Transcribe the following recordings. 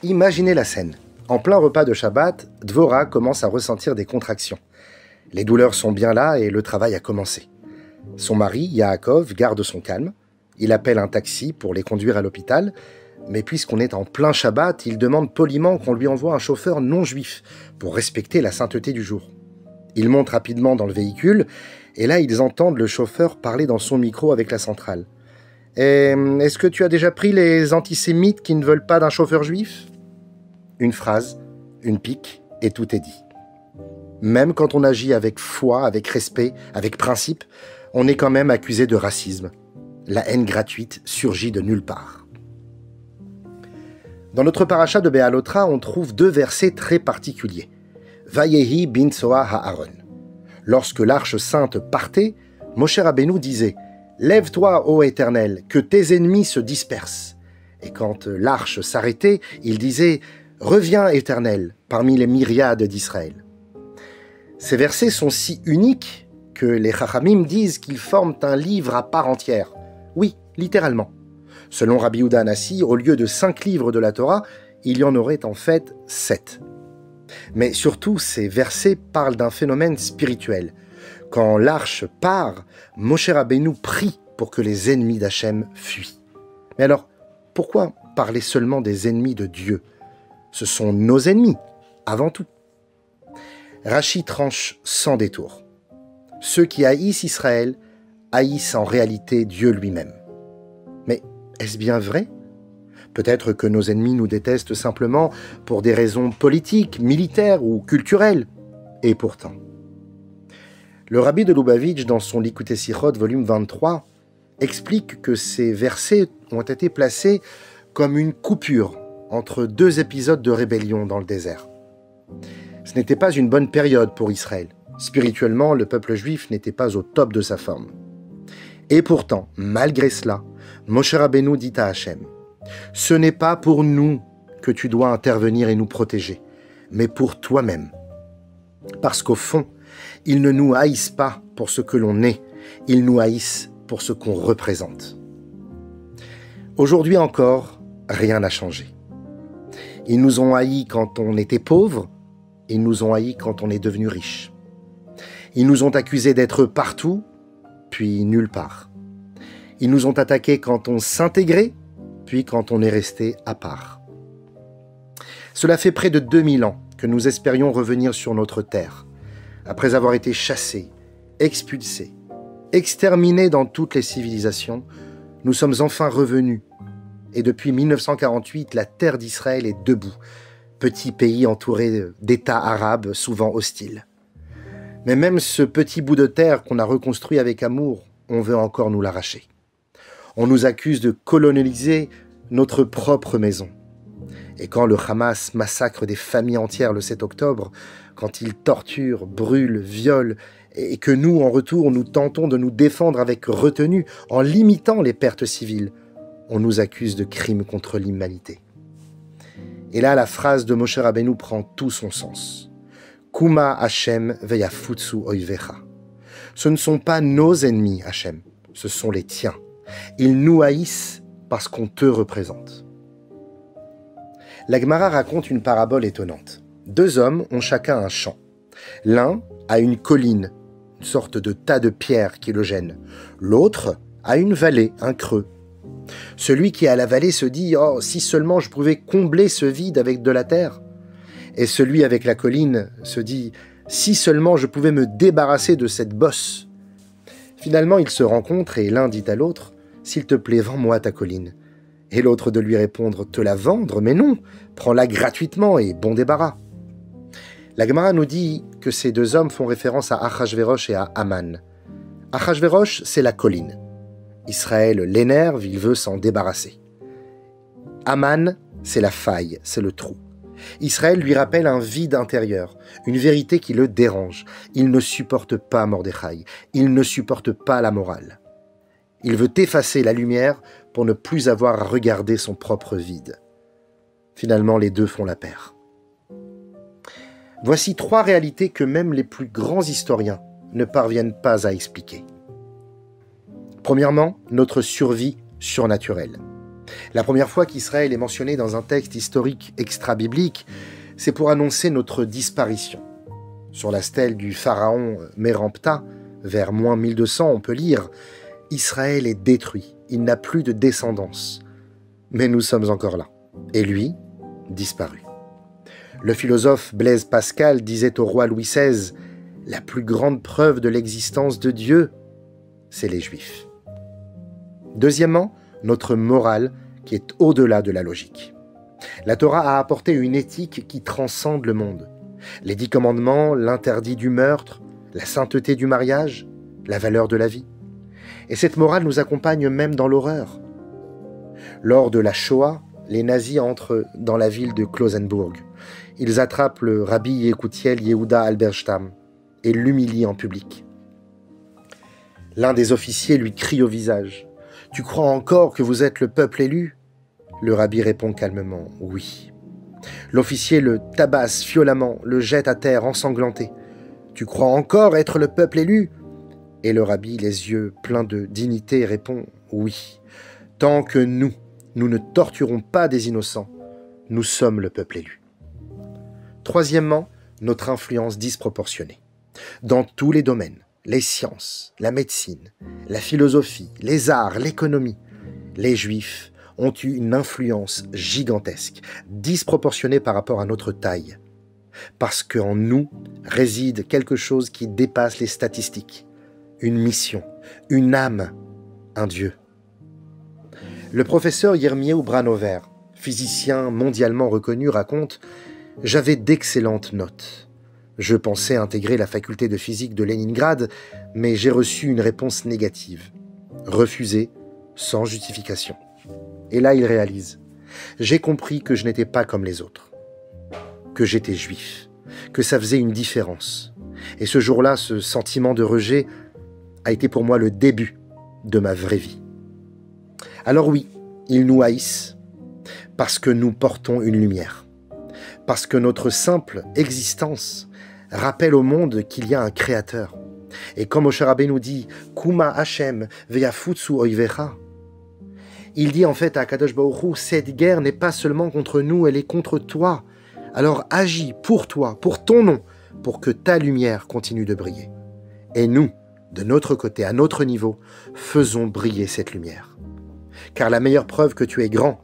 Imaginez la scène. En plein repas de Shabbat, Dvorah commence à ressentir des contractions. Les douleurs sont bien là et le travail a commencé. Son mari, Yaakov, garde son calme. Il appelle un taxi pour les conduire à l'hôpital. Mais puisqu'on est en plein Shabbat, il demande poliment qu'on lui envoie un chauffeur non juif pour respecter la sainteté du jour. Ils montent rapidement dans le véhicule et là, ils entendent le chauffeur parler dans son micro avec la centrale. « Est-ce que tu as déjà pris les antisémites qui ne veulent pas d'un chauffeur juif ?» Une phrase, une pique, et tout est dit. Même quand on agit avec foi, avec respect, avec principe, on est quand même accusé de racisme. La haine gratuite surgit de nulle part. Dans notre paracha de Béalotra, on trouve deux versets très particuliers. Vayehi bin Tsoa ha'aron. Lorsque l'arche sainte partait, Moshe Rabbeinu disait « Lève-toi, ô Éternel, que tes ennemis se dispersent. » Et quand l'arche s'arrêtait, il disait « Reviens, Éternel, parmi les myriades d'Israël. » Ces versets sont si uniques que les Chachamim disent qu'ils forment un livre à part entière. Oui, littéralement. Selon Rabbi Yehuda Hanassi, au lieu de 5 livres de la Torah, il y en aurait en fait 7. Mais surtout, ces versets parlent d'un phénomène spirituel. Quand l'arche part, Moshe Rabbeinu prie pour que les ennemis d'Hachem fuient. Mais alors, pourquoi parler seulement des ennemis de Dieu? Ce sont nos ennemis, avant tout. Rachi tranche sans détour. Ceux qui haïssent Israël haïssent en réalité Dieu lui-même. Mais est-ce bien vrai? Peut-être que nos ennemis nous détestent simplement pour des raisons politiques, militaires ou culturelles. Et pourtant. Le rabbi de Lubavitch, dans son Likutei Sichot, volume 23, explique que ces versets ont été placés comme une coupure entre 2 épisodes de rébellion dans le désert. Ce n'était pas une bonne période pour Israël. Spirituellement, le peuple juif n'était pas au top de sa forme. Et pourtant, malgré cela, Moshe Rabbeinu dit à Hachem, « Ce n'est pas pour nous que tu dois intervenir et nous protéger, mais pour toi-même. Parce qu'au fond, ils ne nous haïssent pas pour ce que l'on est, ils nous haïssent pour ce qu'on représente. » Aujourd'hui encore, rien n'a changé. Ils nous ont haïs quand on était pauvre, ils nous ont haïs quand on est devenu riche. Ils nous ont accusés d'être partout, puis nulle part. Ils nous ont attaqués quand on s'intégrait, puis quand on est resté à part. Cela fait près de 2000 ans que nous espérions revenir sur notre terre, après avoir été chassés, expulsés, exterminés dans toutes les civilisations. Nous sommes enfin revenus. Et depuis 1948, la terre d'Israël est debout, petit pays entouré d'États arabes souvent hostiles. Mais même ce petit bout de terre qu'on a reconstruit avec amour, on veut encore nous l'arracher. On nous accuse de colonialiser notre propre maison. Et quand le Hamas massacre des familles entières le 7 octobre, quand il torture, brûle, viole, et que nous, en retour, nous tentons de nous défendre avec retenue en limitant les pertes civiles, on nous accuse de crimes contre l'humanité. Et là, la phrase de Moshe Rabbeinu prend tout son sens. Kuma Hashem veyafutsu oivecha. Ce ne sont pas nos ennemis, Hashem, ce sont les tiens. Ils nous haïssent parce qu'on te représente. La Gemara raconte une parabole étonnante. 2 hommes ont chacun un champ. L'un a une colline, une sorte de tas de pierres qui le gêne. L'autre a une vallée, un creux. Celui qui a la vallée se dit « Oh, si seulement je pouvais combler ce vide avec de la terre !» Et celui avec la colline se dit « Si seulement je pouvais me débarrasser de cette bosse !» Finalement, ils se rencontrent et l'un dit à l'autre « S'il te plaît, vends-moi ta colline. » Et l'autre de lui répondre « Te la vendre? Mais non, prends-la gratuitement et bon débarras. » La Gemara nous dit que ces 2 hommes font référence à Achashverosh et à Haman. Achashverosh, c'est la colline. Israël l'énerve, il veut s'en débarrasser. Haman, c'est la faille, c'est le trou. Israël lui rappelle un vide intérieur, une vérité qui le dérange. Il ne supporte pas Mordechai, il ne supporte pas la morale. Il veut effacer la lumière pour ne plus avoir à regarder son propre vide. Finalement, les 2 font la paire. Voici 3 réalités que même les plus grands historiens ne parviennent pas à expliquer. Premièrement, notre survie surnaturelle. La première fois qu'Israël est mentionné dans un texte historique extra-biblique, c'est pour annoncer notre disparition. Sur la stèle du pharaon Mérenptah, vers moins 1200, on peut lire « Israël est détruit, il n'a plus de descendance. » Mais nous sommes encore là. Et lui, disparu. Le philosophe Blaise Pascal disait au roi Louis XVI « La plus grande preuve de l'existence de Dieu, c'est les Juifs. » Deuxièmement, notre morale qui est au-delà de la logique. La Torah a apporté une éthique qui transcende le monde. Les 10 commandements, l'interdit du meurtre, la sainteté du mariage, la valeur de la vie. Et cette morale nous accompagne même dans l'horreur. Lors de la Shoah, les nazis entrent dans la ville de Klausenburg. Ils attrapent le rabbi Yekutiel Yehuda Halberstam et l'humilient en public. L'un des officiers lui crie au visage « Tu crois encore que vous êtes le peuple élu ?» Le rabbi répond calmement « Oui ». L'officier le tabasse violemment, le jette à terre ensanglanté. « Tu crois encore être le peuple élu ?» Et le rabbi, les yeux pleins de dignité, répond « Oui, tant que nous ne torturons pas des innocents, nous sommes le peuple élu. » Troisièmement, notre influence disproportionnée. Dans tous les domaines, les sciences, la médecine, la philosophie, les arts, l'économie, les Juifs ont eu une influence gigantesque, disproportionnée par rapport à notre taille. Parce qu'en nous réside quelque chose qui dépasse les statistiques, une mission, une âme, un Dieu. Le professeur Yirmiyahu Branover, physicien mondialement reconnu, raconte « J'avais d'excellentes notes. Je pensais intégrer la faculté de physique de Leningrad, mais j'ai reçu une réponse négative. Refusée, sans justification. » Et là, il réalise « J'ai compris que je n'étais pas comme les autres, que j'étais juif, que ça faisait une différence. Et ce jour-là, ce sentiment de rejet a été pour moi le début de ma vraie vie. » Alors oui, ils nous haïssent parce que nous portons une lumière, parce que notre simple existence rappelle au monde qu'il y a un créateur. Et comme Moshe Rabbeinu dit « Kuma Hashem veyafutsu oivecha », il dit en fait à Kadosh Baruch Hu, cette guerre n'est pas seulement contre nous, elle est contre toi. Alors agis pour toi, pour ton nom, pour que ta lumière continue de briller. Et nous, de notre côté, à notre niveau, faisons briller cette lumière. Car la meilleure preuve que tu es grand,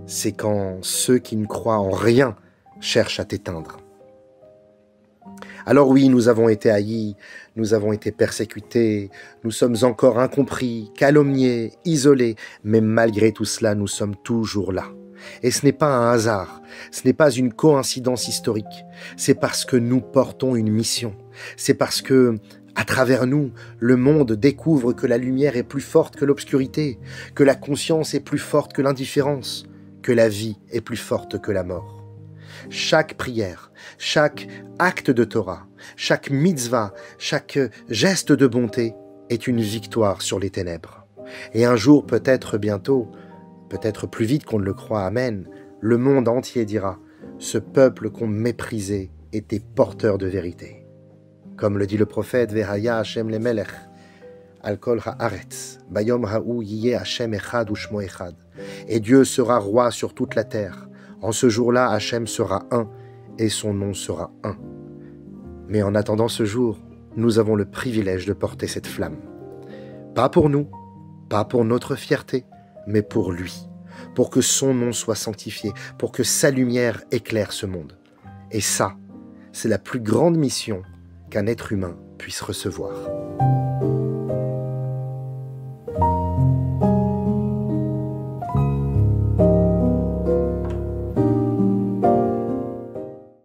c'est quand ceux qui ne croient en rien cherchent à t'éteindre. Alors oui, nous avons été haïs, nous avons été persécutés, nous sommes encore incompris, calomniés, isolés, mais malgré tout cela, nous sommes toujours là. Et ce n'est pas un hasard, ce n'est pas une coïncidence historique, c'est parce que nous portons une mission, c'est parce que, à travers nous, le monde découvre que la lumière est plus forte que l'obscurité, que la conscience est plus forte que l'indifférence, que la vie est plus forte que la mort. Chaque prière, chaque acte de Torah, chaque mitzvah, chaque geste de bonté est une victoire sur les ténèbres. Et un jour, peut-être bientôt, peut-être plus vite qu'on ne le croit, amen, le monde entier dira « Ce peuple qu'on méprisait était porteur de vérité ». Comme le dit le prophète « Vehaya Hashem lemelech, al kol haaretz, bayom ha'u yiyeh Hashem echad u'shmo echad » Et Dieu sera roi sur toute la terre. En ce jour-là, Hachem sera un, et son nom sera un. Mais en attendant ce jour, nous avons le privilège de porter cette flamme. Pas pour nous, pas pour notre fierté, mais pour lui, pour que son nom soit sanctifié, pour que sa lumière éclaire ce monde. Et ça, c'est la plus grande mission qu'un être humain puisse recevoir.